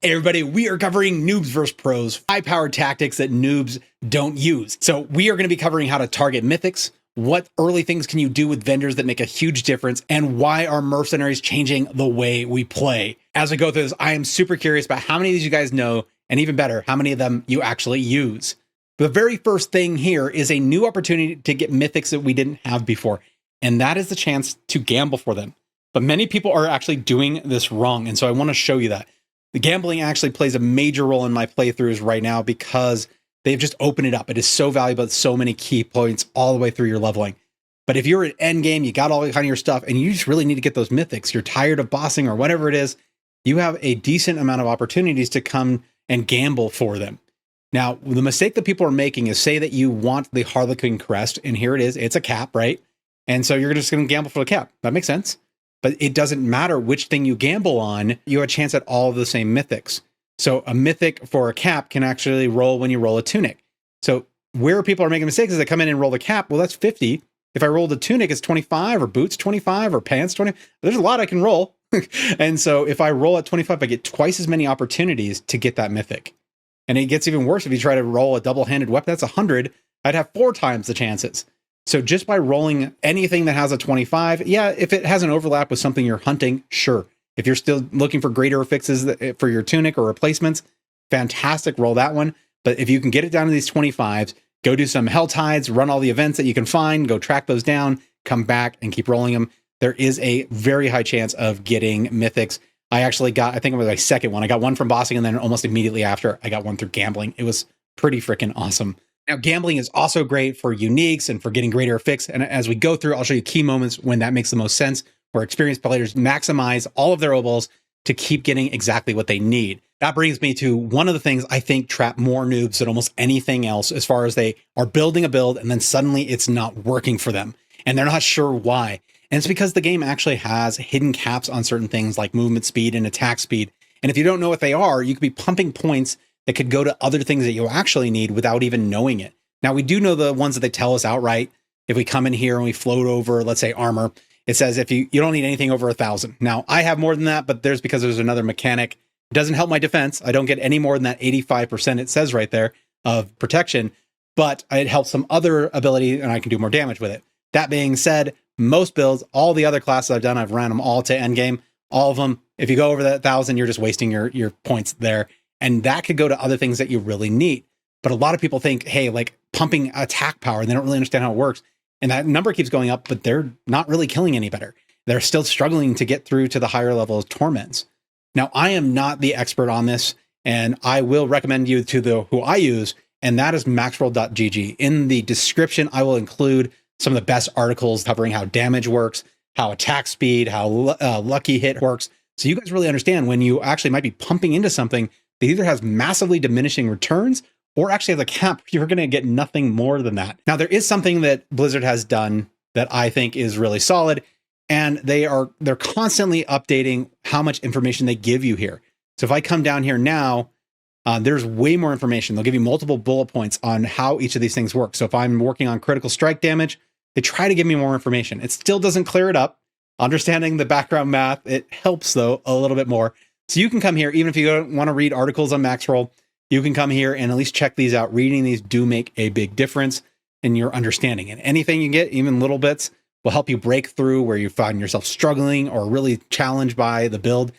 Hey everybody, we are covering Noobs vs. Pros, high-powered tactics that noobs don't use. So we are going to be covering how to target mythics, what early things can you do with vendors that make a huge difference, and why are mercenaries changing the way we play. As we go through this, I am super curious about how many of these you guys know, and even better, how many of them you actually use. The very first thing here is a new opportunity to get mythics that we didn't have before, and that is the chance to gamble for them. But many people are actually doing this wrong, and so I want to show you that. The gambling actually plays a major role in my playthroughs right now because they've just opened it up. It is so valuable at so many key points all the way through your leveling. But if you're at Endgame, you got all kind of your stuff, and you just really need to get those mythics, you're tired of bossing or whatever it is, you have a decent amount of opportunities to come and gamble for them. Now, the mistake that people are making is say that you want the Harlequin crest, and here it is, it's a cap, right? And so you're just going to gamble for the cap. That makes sense. But it doesn't matter which thing you gamble on, you have a chance at all of the same mythics. So a mythic for a cap can actually roll when you roll a tunic. So where people are making mistakes is they come in and roll the cap. Well, that's 50. If I rolled a tunic, it's 25, or boots 25, or pants 20. There's a lot I can roll. And so if I roll at 25, I get twice as many opportunities to get that mythic. And it gets even worse if you try to roll a double-handed weapon. That's 100. I'd have 4 times the chances. So just by rolling anything that has a 25, yeah, if it has an overlap with something you're hunting, sure. If you're still looking for greater fixes for your tunic or replacements, fantastic, roll that one. But if you can get it down to these 25s, go do some hell tides, run all the events that you can find, go track those down, come back and keep rolling them. There is a very high chance of getting mythics. I actually got, I think it was my second one. I got one from bossing, and then almost immediately after, I got one through gambling. It was pretty freaking awesome. Now, gambling is also great for uniques and for getting greater fix. And as we go through, I'll show you key moments when that makes the most sense, where experienced players maximize all of their obols to keep getting exactly what they need. That brings me to one of the things I think trap more noobs than almost anything else, as far as they are building a build and then suddenly it's not working for them and they're not sure why. And it's because the game actually has hidden caps on certain things like movement speed and attack speed. And if you don't know what they are, you could be pumping points that could go to other things that you actually need without even knowing it. Now, we do know the ones that they tell us outright. If we come in here and we float over, let's say armor, it says if you don't need anything over 1,000. Now, I have more than that, but because there's another mechanic. It doesn't help my defense. I don't get any more than that 85% it says right there of protection, but it helps some other ability and I can do more damage with it. That being said, most builds, all the other classes I've done, I've ran them all to endgame. All of them, if you go over that 1,000, you're just wasting your points there. And that could go to other things that you really need. But a lot of people think, hey, like pumping attack power, and they don't really understand how it works. And that number keeps going up, but they're not really killing any better. They're still struggling to get through to the higher level of torments. Now, I am not the expert on this, and I will recommend you to who I use, and that is maxroll.gg. In the description, I will include some of the best articles covering how damage works, how attack speed, how lucky hit works. So you guys really understand when you actually might be pumping into something that either has massively diminishing returns or actually has a cap, you're going to get nothing more than that. Now, there is something that Blizzard has done that I think is really solid, and they're constantly updating how much information they give you here. So if I come down here now, there's way more information. They'll give you multiple bullet points on how each of these things work. So if I'm working on critical strike damage, they try to give me more information. It still doesn't clear it up. Understanding the background math, it helps though a little bit more. So you can come here, even if you don't want to read articles on Maxroll, you can come here and at least check these out. Reading these do make a big difference in your understanding. And anything you get, even little bits, will help you break through where you find yourself struggling or really challenged by the build.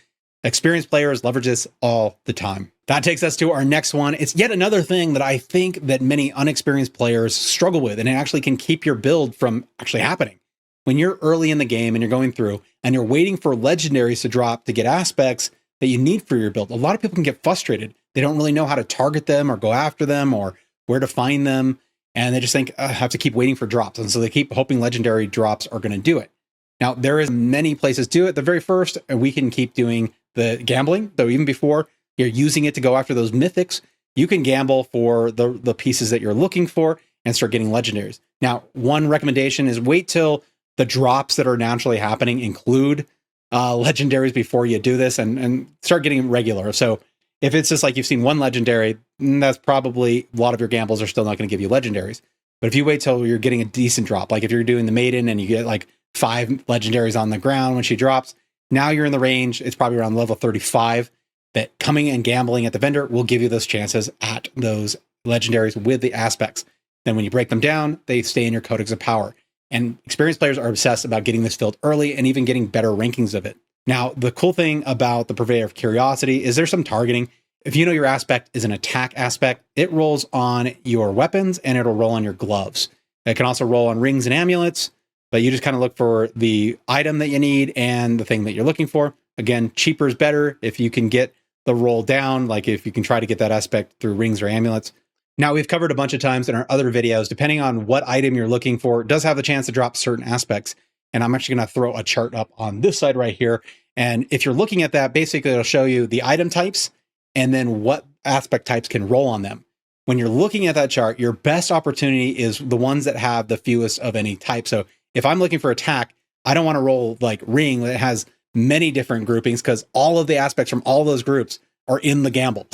Experienced players leverage this all the time. That takes us to our next one. It's yet another thing that I think that many unexperienced players struggle with, and it actually can keep your build from actually happening. When you're early in the game and you're going through and you're waiting for legendaries to drop to get aspects that you need for your build, a lot of people can get frustrated. They don't really know how to target them or go after them or where to find them. And they just think, I have to keep waiting for drops. And so they keep hoping legendary drops are going to do it. Now, there is many places to do it. The very first, we can keep doing the gambling. So even before you're using it to go after those mythics, you can gamble for the pieces that you're looking for and start getting legendaries. Now, one recommendation is wait till the drops that are naturally happening include legendaries before you do this and start getting regular. So if it's just like you've seen one legendary, that's probably a lot of your gambles are still not going to give you legendaries. But if you wait till you're getting a decent drop, like if you're doing the maiden and you get like 5 legendaries on the ground when she drops, now you're in the range. It's probably around level 35. that coming and gambling at the vendor will give you those chances at those legendaries with the aspects. Then when you break them down, they stay in your Codex of Power. And experienced players are obsessed about getting this filled early and even getting better rankings of it. Now, the cool thing about the Purveyor of Curiosity is there's some targeting. If you know your aspect is an attack aspect, it rolls on your weapons and it'll roll on your gloves. It can also roll on rings and amulets, but you just kind of look for the item that you need and the thing that you're looking for. Again, cheaper is better if you can get the roll down, like if you can try to get that aspect through rings or amulets. Now, we've covered a bunch of times in our other videos, depending on what item you're looking for, it does have the chance to drop certain aspects. And I'm actually going to throw a chart up on this side right here. And if you're looking at that, basically it'll show you the item types and then what aspect types can roll on them. When you're looking at that chart, your best opportunity is the ones that have the fewest of any type. So if I'm looking for attack, I don't want to roll like ring that has many different groupings because all of the aspects from all those groups are in the gamble.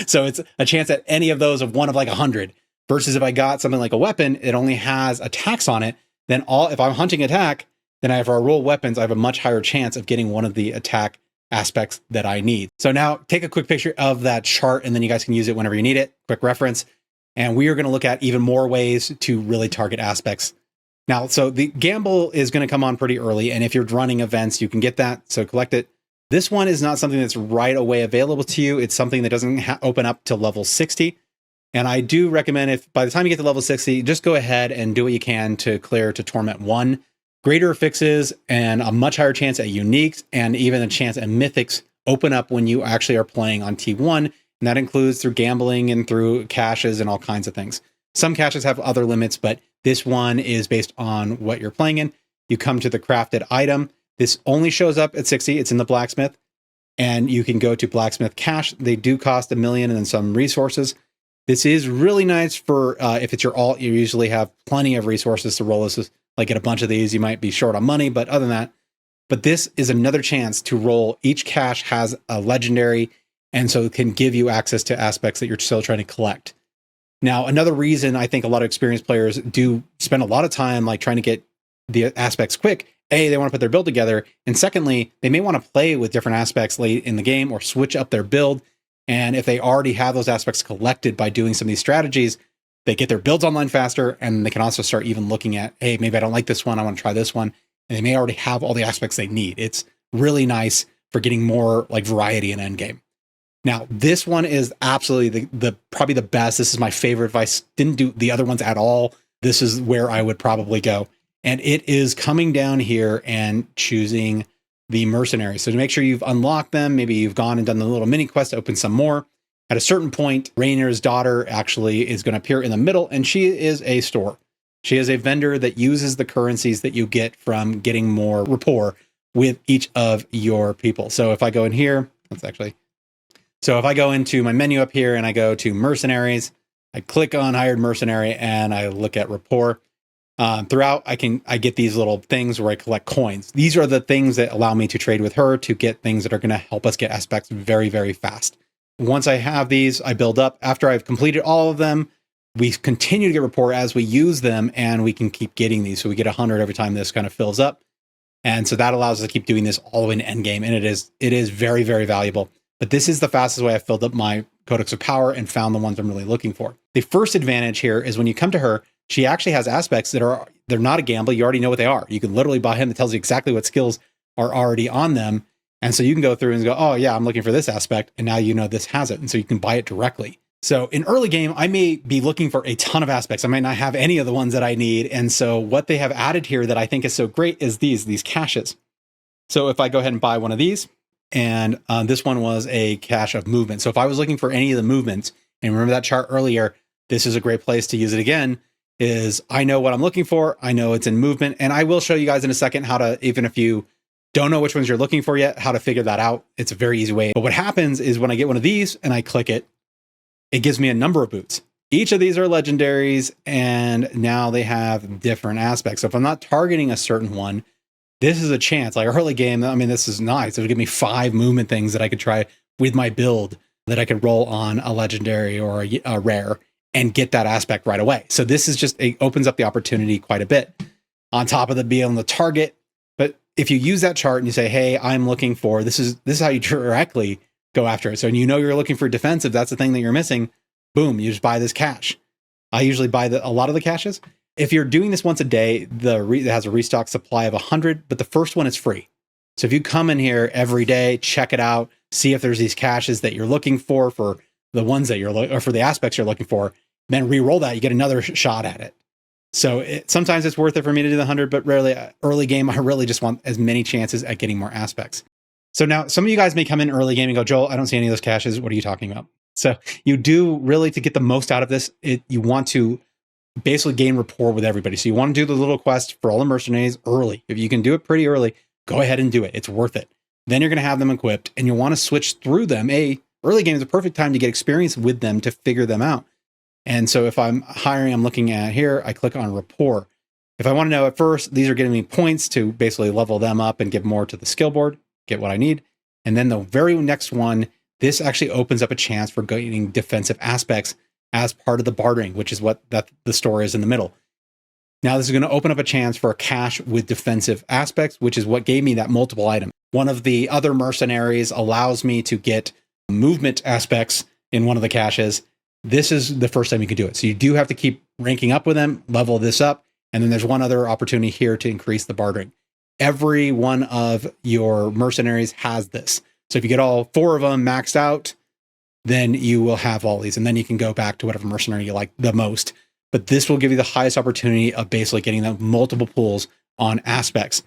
So it's a chance at any of those of one of like 100 versus if I got something like a weapon, it only has attacks on it. Then if I'm hunting attack, then if I roll weapons, I have a much higher chance of getting one of the attack aspects that I need. So now take a quick picture of that chart and then you guys can use it whenever you need it. Quick reference. And we are going to look at even more ways to really target aspects. Now, so the gamble is going to come on pretty early. And if you're running events, you can get that. So collect it. This one is not something that's right away available to you. It's something that doesn't open up to level 60. And I do recommend if by the time you get to level 60, just go ahead and do what you can to clear to Torment 1. Greater fixes and a much higher chance at uniques and even a chance at mythics open up when you actually are playing on T1. And that includes through gambling and through caches and all kinds of things. Some caches have other limits, but this one is based on what you're playing in. You come to the crafted item. This only shows up at 60. It's in the blacksmith and you can go to blacksmith cache. They do cost $1 million and then some resources. This is really nice for if it's your alt, you usually have plenty of resources to roll this. Like get a bunch of these, you might be short on money, but other than that, but this is another chance to roll. Each cache has a legendary and so it can give you access to aspects that you're still trying to collect. Now, another reason I think a lot of experienced players do spend a lot of time like trying to get the aspects quick. A, they want to put their build together. And secondly, they may want to play with different aspects late in the game or switch up their build. And if they already have those aspects collected by doing some of these strategies, they get their builds online faster. And they can also start even looking at, hey, maybe I don't like this one. I want to try this one. And they may already have all the aspects they need. It's really nice for getting more like variety in Endgame. Now, this one is absolutely the probably the best. This is my favorite. If I didn't do the other ones at all, this is where I would probably go. And it is coming down here and choosing the mercenaries. So to make sure you've unlocked them, maybe you've gone and done the little mini quest to open some more. At a certain point, Rainer's daughter actually is going to appear in the middle, and she is a store. She is a vendor that uses the currencies that you get from getting more rapport with each of your people. So if I go in here, so if I go into my menu up here and I go to mercenaries, I click on hired mercenary and I look at rapport. Throughout, I get these little things where I collect coins. These are the things that allow me to trade with her to get things that are going to help us get aspects very, very fast. Once I have these, I build up. After I've completed all of them, we continue to get rapport as we use them, and we can keep getting these. So we get 100 every time this kind of fills up. And so that allows us to keep doing this all the way in endgame. And it is very, very valuable. But this is the fastest way I've filled up my Codex of Power and found the ones I'm really looking for. The first advantage here is when you come to her, she actually has aspects that they're not a gamble. You already know what they are. You can literally buy him that tells you exactly what skills are already on them. And so you can go through and go, oh yeah, I'm looking for this aspect. And now you know this has it. And so you can buy it directly. So in early game, I may be looking for a ton of aspects. I might not have any of the ones that I need. And so what they have added here that I think is so great is these caches. So if I go ahead and buy one of these, and this one was a cache of movement. So if I was looking for any of the movements, and remember that chart earlier, this is a great place to use it again, is I know what I'm looking for. I know it's in movement. And I will show you guys in a second how to, even if you don't know which ones you're looking for yet, how to figure that out. It's a very easy way. But what happens is when I get one of these and I click it, it gives me a number of boots. Each of these are legendaries, and now they have different aspects. So if I'm not targeting a certain one, this is a chance. Like early game, I mean, this is nice. It'll give me 5 movement things that I could try with my build that I could roll on a legendary or a rare and get that aspect right away. So this is just, it opens up the opportunity quite a bit on top of the being able to target. But if you use that chart and you say, hey, I'm looking for, this is how you directly go after it. So, and you know you're looking for defensive, that's the thing that you're missing. Boom, you just buy this cache. I usually buy a lot of the caches. If you're doing this once a day, it has a restock supply of 100, but the first one is free. So if you come in here every day, check it out, see if there's these caches that you're looking for the ones that or for the aspects you're looking for, then re-roll that, you get another shot at it. So sometimes it's worth it for me to do the 100, but rarely early game, I really just want as many chances at getting more aspects. So now some of you guys may come in early game and go, Joel, I don't see any of those caches. What are you talking about? So you do really, to get the most out of this, you want to basically gain rapport with everybody. So you want to do the little quest for all the mercenaries early. If you can do it pretty early, go ahead and do it. It's worth it. Then you're going to have them equipped and you'll want to switch through them. Early game is a perfect time to get experience with them to figure them out. And so if I'm looking at here, I click on rapport. If I want to know at first, these are giving me points to basically level them up and give more to the skill board, get what I need. And then the very next one, this actually opens up a chance for gaining defensive aspects as part of the bartering, which is what the store is in the middle. Now this is going to open up a chance for a cache with defensive aspects, which is what gave me that multiple item. One of the other mercenaries allows me to get movement aspects in one of the caches. This is the first time you can do it. So you do have to keep ranking up with them, level this up. And then there's one other opportunity here to increase the bartering. Every one of your mercenaries has this. So if you get all 4 of them maxed out, then you will have all these. And then you can go back to whatever mercenary you like the most. But this will give you the highest opportunity of basically getting the multiple pulls on aspects.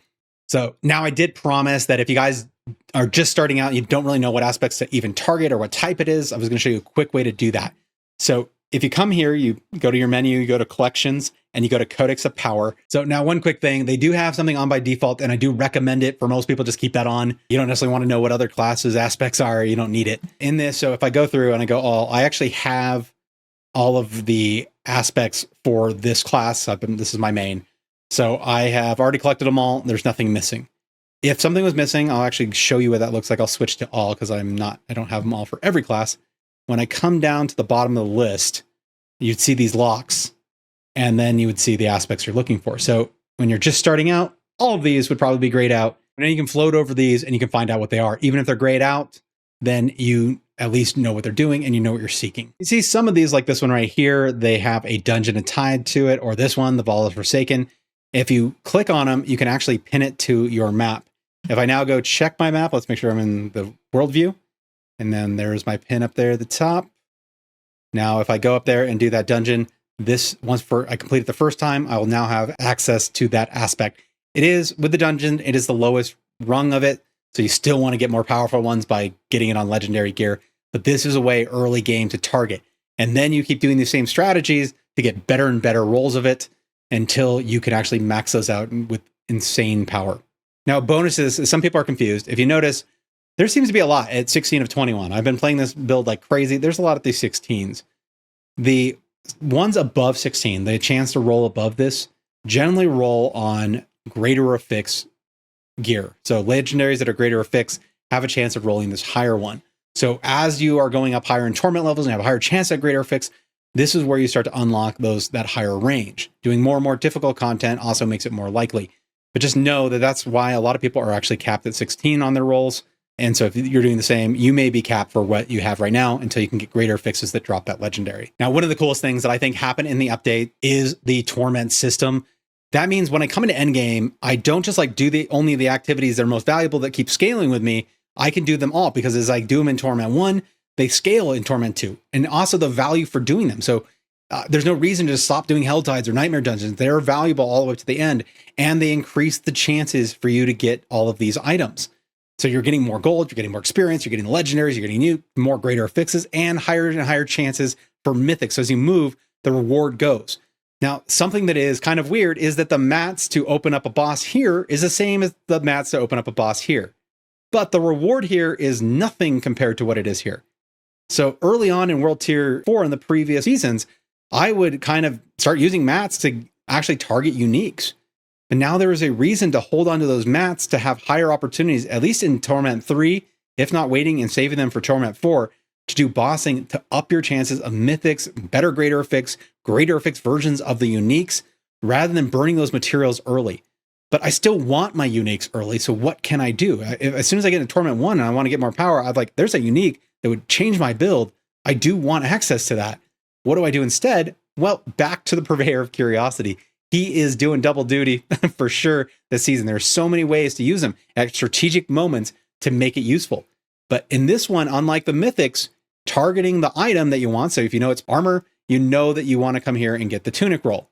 So now I did promise that if you guys are just starting out, you don't really know what aspects to even target or what type it is, I was going to show you a quick way to do that. So if you come here, you go to your menu, you go to collections, and you go to Codex of Power. So now one quick thing, they do have something on by default, and I do recommend it for most people. Just keep that on. You don't necessarily want to know what other classes aspects are. You don't need it in this. So if I go through and I go all, I actually have all of the aspects for this class. This is my main. So I have already collected them all. There's nothing missing. If something was missing, I'll actually show you what that looks like. I'll switch to all because I don't have them all for every class. When I come down to the bottom of the list, you'd see these locks, and then you would see the aspects you're looking for. So when you're just starting out, all of these would probably be grayed out. And then you can float over these and you can find out what they are. Even if they're grayed out, then you at least know what they're doing and you know what you're seeking. You see some of these, like this one right here, they have a dungeon tied to it, or this one, the Vault of Forsaken. If you click on them, you can actually pin it to your map. If I now go check my map, let's make sure I'm in the world view. And then there's my pin up there at the top. Now, if I go up there and do that dungeon, I complete it the first time, I will now have access to that aspect. It is, with the dungeon, it is the lowest rung of it. So you still want to get more powerful ones by getting it on legendary gear. But this is a way early game to target. And then you keep doing the same strategies to get better and better rolls of it until you can actually max those out with insane power. Now, bonuses, some people are confused. If you notice, there seems to be a lot at 16 of 21. I've been playing this build like crazy. There's a lot at these 16s. The ones above 16, the chance to roll above this, generally roll on greater affix gear. So legendaries that are greater affix have a chance of rolling this higher one. So as you are going up higher in torment levels and have a higher chance at greater affix, this is where you start to unlock that higher range. Doing more and more difficult content also makes it more likely. But just know that that's why a lot of people are actually capped at 16 on their rolls. And so if you're doing the same, you may be capped for what you have right now until you can get greater fixes that drop that legendary. Now, one of the coolest things that I think happen in the update is the torment system. That means when I come into Endgame, I don't just like do only the activities that are most valuable that keep scaling with me. I can do them all because as I do them in Torment 1, they scale in Torment 2, and also the value for doing them. So there's no reason to just stop doing Hell Tides or Nightmare Dungeons. They're valuable all the way to the end, and they increase the chances for you to get all of these items. So you're getting more gold, you're getting more experience, you're getting legendaries, you're getting more greater fixes, and higher chances for mythics. So as you move, the reward goes. Now, something that is kind of weird is that the mats to open up a boss here is the same as the mats to open up a boss here. But the reward here is nothing compared to what it is here. So early on in World Tier 4 in the previous seasons, I would kind of start using mats to actually target uniques. But now there is a reason to hold on to those mats to have higher opportunities, at least in Torment 3, if not waiting and saving them for Torment 4, to do bossing to up your chances of mythics, better greater fix versions of the uniques, rather than burning those materials early. but I still want my uniques early. So what can I do? As soon as I get into Torment 1 and I want to get more power, I'm like, there's a unique that would change my build. I do want access to that. What do I do instead? Well, back to the Purveyor of Curiosity. He is doing double duty for sure this season. There are so many ways to use him at strategic moments to make it useful. But in this one, unlike the Mythics, targeting the item that you want. So if you know it's armor, you know that you want to come here and get the tunic roll.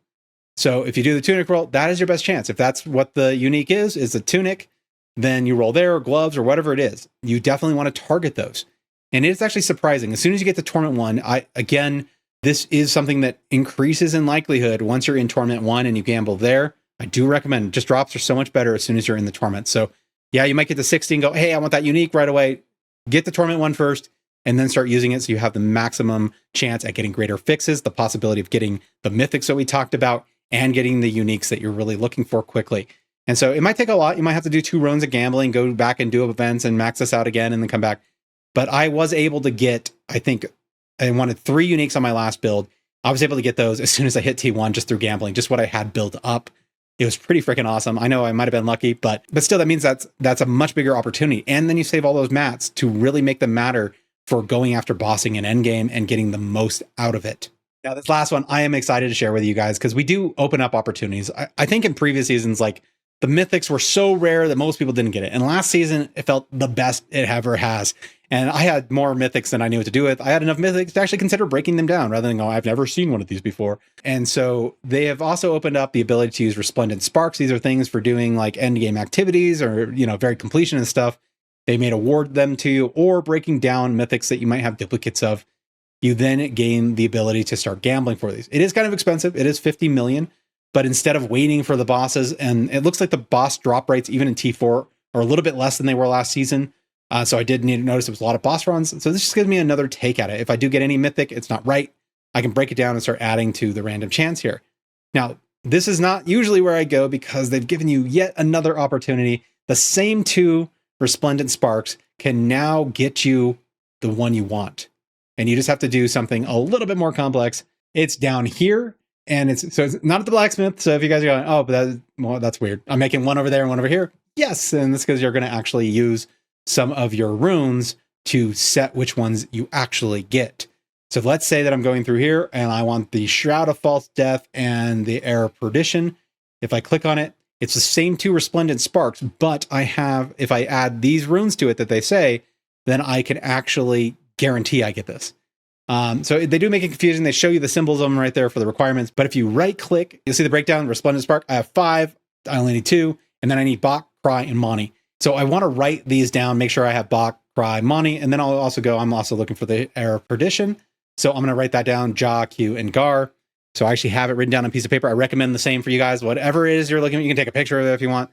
So if you do the tunic roll, that is your best chance. If that's what the unique is a tunic, then you roll there, or gloves, or whatever it is. You definitely want to target those. And it's actually surprising. As soon as you get to Torment 1, again, this is something that increases in likelihood once you're in Torment 1 and you gamble there. I do recommend, just drops are so much better as soon as you're in the Torment. So yeah, you might get to 60 and go, hey, I want that unique right away. Get the Torment 1 first, and then start using it so you have the maximum chance at getting greater fixes, the possibility of getting the mythics that we talked about, and getting the uniques that you're really looking for quickly. And so it might take a lot. You might have to do 2 runs of gambling, go back and do events and max this out again and then come back. But I was able to get, I think I wanted 3 uniques on my last build. I was able to get those as soon as I hit T1 just through gambling, just what I had built up. It was pretty freaking awesome. I know I might have been lucky, but still that means that's a much bigger opportunity. And then you save all those mats to really make them matter for going after bossing in Endgame and getting the most out of it. Now, this last one, I am excited to share with you guys because we do open up opportunities. I think in previous seasons, like the mythics were so rare that most people didn't get it. And last season, it felt the best it ever has. And I had more mythics than I knew what to do with. I had enough mythics to actually consider breaking them down rather than go, I've never seen one of these before. And so they have also opened up the ability to use Resplendent Sparks. These are things for doing like endgame activities or, very completion and stuff. They may award them to you, or breaking down mythics that you might have duplicates of. You then gain the ability to start gambling for these. It is kind of expensive. It is 50 million, but instead of waiting for the bosses, and it looks like the boss drop rates, even in T4, are a little bit less than they were last season. So I did need to notice it was a lot of boss runs. So this just gives me another take at it. If I do get any mythic, it's not right. I can break it down and start adding to the random chance here. Now, this is not usually where I go because they've given you yet another opportunity. The same 2 Resplendent Sparks can now get you the one you want. And you just have to do something a little bit more complex. It's down here, and it's not at the blacksmith. So if you guys are going, oh, but that's weird. I'm making one over there and one over here. Yes, and that's because you're going to actually use some of your runes to set which ones you actually get. So let's say that I'm going through here and I want the Shroud of False Death and the Air of Perdition. If I click on it, it's the same 2 Resplendent Sparks, but if I add these runes to it that they say, then I can actually guarantee I get this. So they do make it confusing. They show you the symbols of them right there for the requirements. But if you right click, you'll see the breakdown, Resplendent Spark. I have 5, I only need 2, and then I need Bach, Cry, and Mani. So I want to write these down, make sure I have Bach, Cry, Mani, and then I'm also looking for the Air of Perdition. So I'm going to write that down, Ja, Q, and Gar. So I actually have it written down on a piece of paper. I recommend the same for you guys. Whatever it is you're looking at, you can take a picture of it if you want.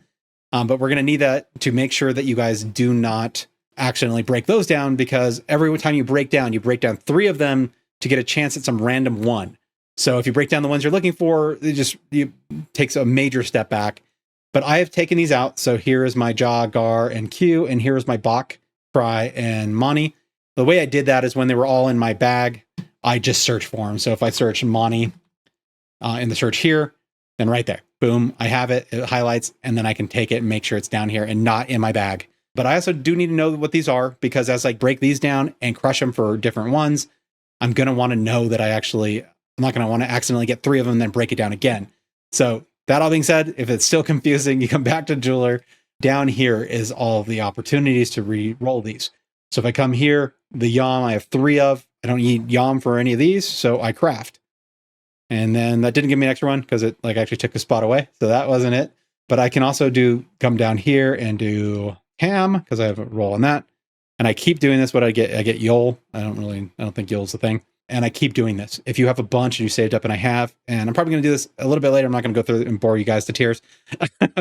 But we're going to need that to make sure that you guys do not accidentally break those down, because every time you break down 3 of them to get a chance at some random one. So if you break down the ones you're looking for, it takes a major step back. But I have taken these out. So here is my Ja, Gar, and Q, and here is my Bach, Cry, and Mani. The way I did that is when they were all in my bag, I just searched for them. So if I search Mani in the search here, then right there, boom, I have it. It highlights, and then I can take it and make sure it's down here and not in my bag. But I also do need to know what these are, because as I break these down and crush them for different ones, I'm going to want to know that I'm not going to want to accidentally get 3 of them and then break it down again. So that all being said, if it's still confusing, you come back to Jeweler. Down here is all the opportunities to re-roll these. So if I come here, the Yam I have 3 of. I don't need Yam for any of these, so I craft. And then that didn't give me an extra one because it actually took a spot away. So that wasn't it. But I can also come down here and do Ham, because I have a roll on that. And I keep doing this. What I get Yol. I don't think Yol's the thing. And I keep doing this. If you have a bunch and you saved up, and I have, and I'm probably going to do this a little bit later. I'm not going to go through and bore you guys to tears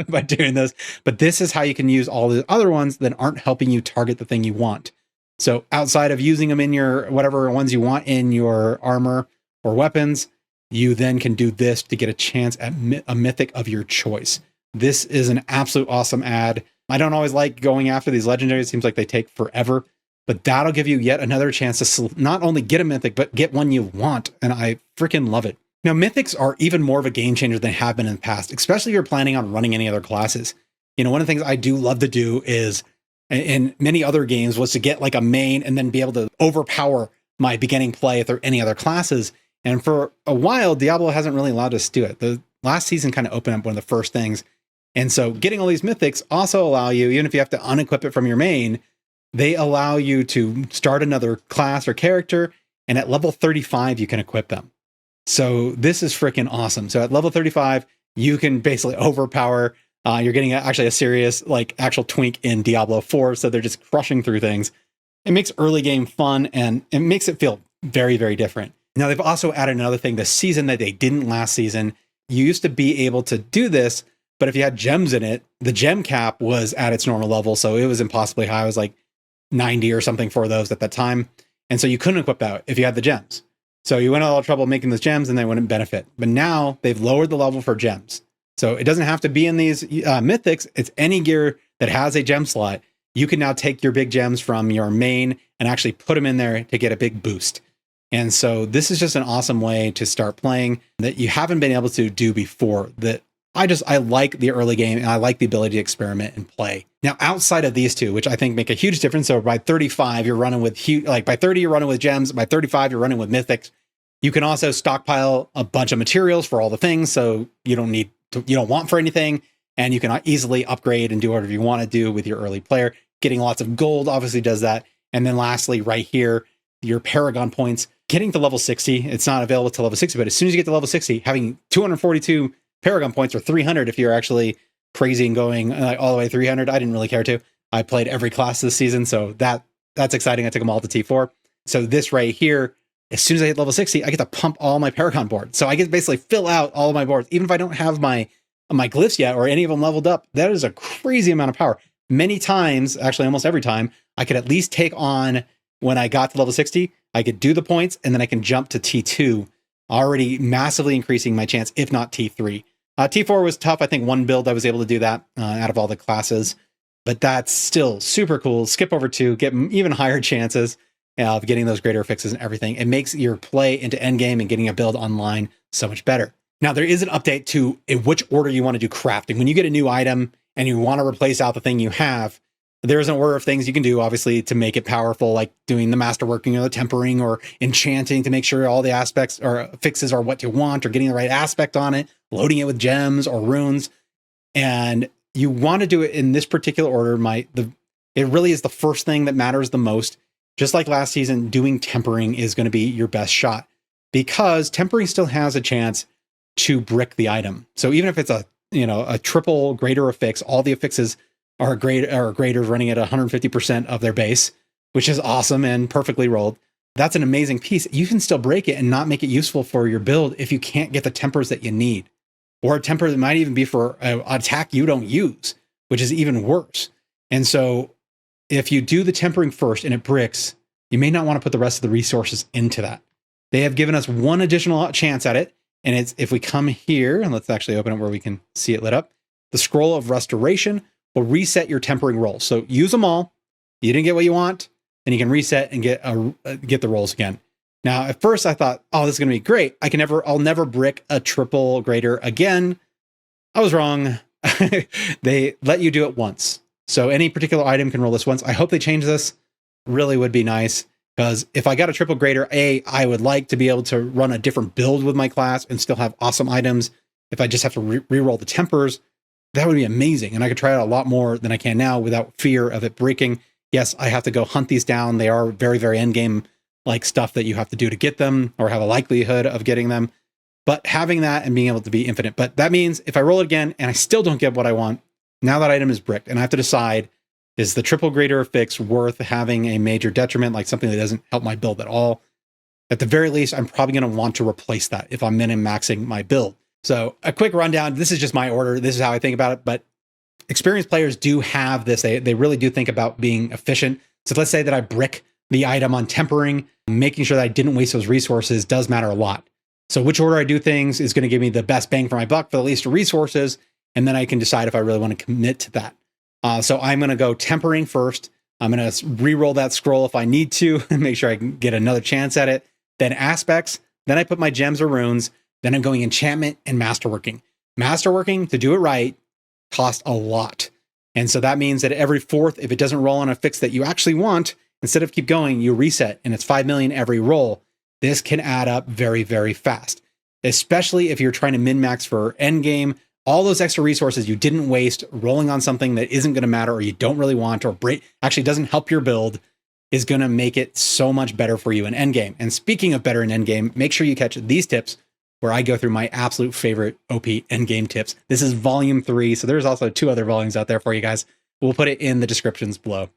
by doing this. But this is how you can use all the other ones that aren't helping you target the thing you want. So outside of using them in your whatever ones you want in your armor or weapons, you then can do this to get a chance at a mythic of your choice. This is an absolute awesome ad. I don't always like going after these legendaries. It seems like they take forever, but that'll give you yet another chance to not only get a mythic, but get one you want. And I freaking love it. Now, mythics are even more of a game changer than have been in the past, especially if you're planning on running any other classes. One of the things I do love to do is, in many other games, was to get like a main and then be able to overpower my beginning play if there are any other classes. And for a while, Diablo hasn't really allowed us to do it. The last season kind of opened up one of the first things. And so getting all these mythics also allow you, even if you have to unequip it from your main, they allow you to start another class or character. And at level 35, you can equip them. So this is freaking awesome. So at level 35, you can basically overpower. You're getting actually a serious, like, actual twink in Diablo 4. So they're just crushing through things. It makes early game fun, and it makes it feel very, very different. Now, they've also added another thing this season that they didn't last season. You used to be able to do this, but if you had gems in it, the gem cap was at its normal level. So it was impossibly high. It was like 90 or something for those at that time. And so you couldn't equip that if you had the gems. So you went all trouble making those gems and they wouldn't benefit. But now they've lowered the level for gems. So it doesn't have to be in these mythics. It's any gear that has a gem slot. You can now take your big gems from your main and actually put them in there to get a big boost. And so this is just an awesome way to start playing that you haven't been able to do before. That I like the early game, and I like the ability to experiment and play. Now, outside of these two, which I think make a huge difference. So by 35, you're running with by 30, you're running with gems. By 35, you're running with mythics. You can also stockpile a bunch of materials for all the things. So you don't want for anything, and you can easily upgrade and do whatever you want to do with your early player. Getting lots of gold obviously does that. And then lastly, right here, your Paragon points. Getting to level 60, it's not available to level 60, but as soon as you get to level 60, having 242 Paragon points, or 300 if you're actually crazy and going all the way 300, I didn't really care to. I played every class this season, so that's exciting. I took them all to T4. So this right here, as soon as I hit level 60, I get to pump all my Paragon boards. So I get to basically fill out all of my boards. Even if I don't have my glyphs yet or any of them leveled up, that is a crazy amount of power. Many times, actually almost every time, I could at least take on, when I got to level 60, I could do the points and then I can jump to T2, already massively increasing my chance, if not T3. T4 was tough. I think one build I was able to do that out of all the classes, but that's still super cool. Skip over 2, get even higher chances of getting those greater fixes and everything. It makes your play into endgame and getting a build online so much better. Now, there is an update to in which order you want to do crafting. When you get a new item and you want to replace out the thing you have, there's an order of things you can do, obviously, to make it powerful, like doing the masterworking or the tempering or enchanting to make sure all the aspects or fixes are what you want, or getting the right aspect on it, loading it with gems or runes. And you want to do it in this particular order. It really is the first thing that matters the most. Just like last season, doing tempering is going to be your best shot, because tempering still has a chance to brick the item. So even if it's a triple greater affix, all the affixes are graders running at 150% of their base, which is awesome and perfectly rolled. That's an amazing piece. You can still break it and not make it useful for your build if you can't get the tempers that you need, or a temper that might even be for an attack you don't use, which is even worse. And so if you do the tempering first and it bricks, you may not want to put the rest of the resources into that. They have given us one additional chance at it. And it's, if we come here, and let's actually open it where we can see it lit up, the Scroll of Restoration will reset your tempering rolls. So use them all. You didn't get what you want, then you can reset and get the rolls again. Now, at first I thought, oh, this is going to be great. I'll never brick a triple greater again. I was wrong. They let you do it once. So any particular item can roll this once. I hope they change this. Really would be nice, because if I got a triple greater, I would like to be able to run a different build with my class and still have awesome items. If I just have to re-roll the tempers, that would be amazing. And I could try it a lot more than I can now without fear of it breaking. Yes, I have to go hunt these down. They are very, very endgame like stuff that you have to do to get them, or have a likelihood of getting them. But having that and being able to be infinite. But that means if I roll it again and I still don't get what I want, now that item is bricked, and I have to decide, is the triple greater fix worth having a major detriment, like something that doesn't help my build at all? At the very least, I'm probably going to want to replace that if I'm min-maxing my build. So a quick rundown. This is just my order. This is how I think about it. But experienced players do have this. They really do think about being efficient. So let's say that I brick the item on tempering, making sure that I didn't waste those resources does matter a lot. So which order I do things is going to give me the best bang for my buck for the least resources. And then I can decide if I really want to commit to that. So I'm going to go tempering first. I'm going to re-roll that scroll if I need to and make sure I can get another chance at it. Then aspects. Then I put my gems or runes. Then I'm going enchantment and masterworking. Masterworking, to do it right, costs a lot. And so that means that every fourth, if it doesn't roll on a fix that you actually want, instead of keep going, you reset and it's 5 million every roll. This can add up very, very fast, especially if you're trying to min-max for endgame. All those extra resources you didn't waste rolling on something that isn't going to matter or you don't really want or actually doesn't help your build is going to make it so much better for you in endgame. And speaking of better in endgame, make sure you catch these tips where I go through my absolute favorite OP endgame tips. This is volume 3, so there's also 2 other volumes out there for you guys. We'll put it in the descriptions below.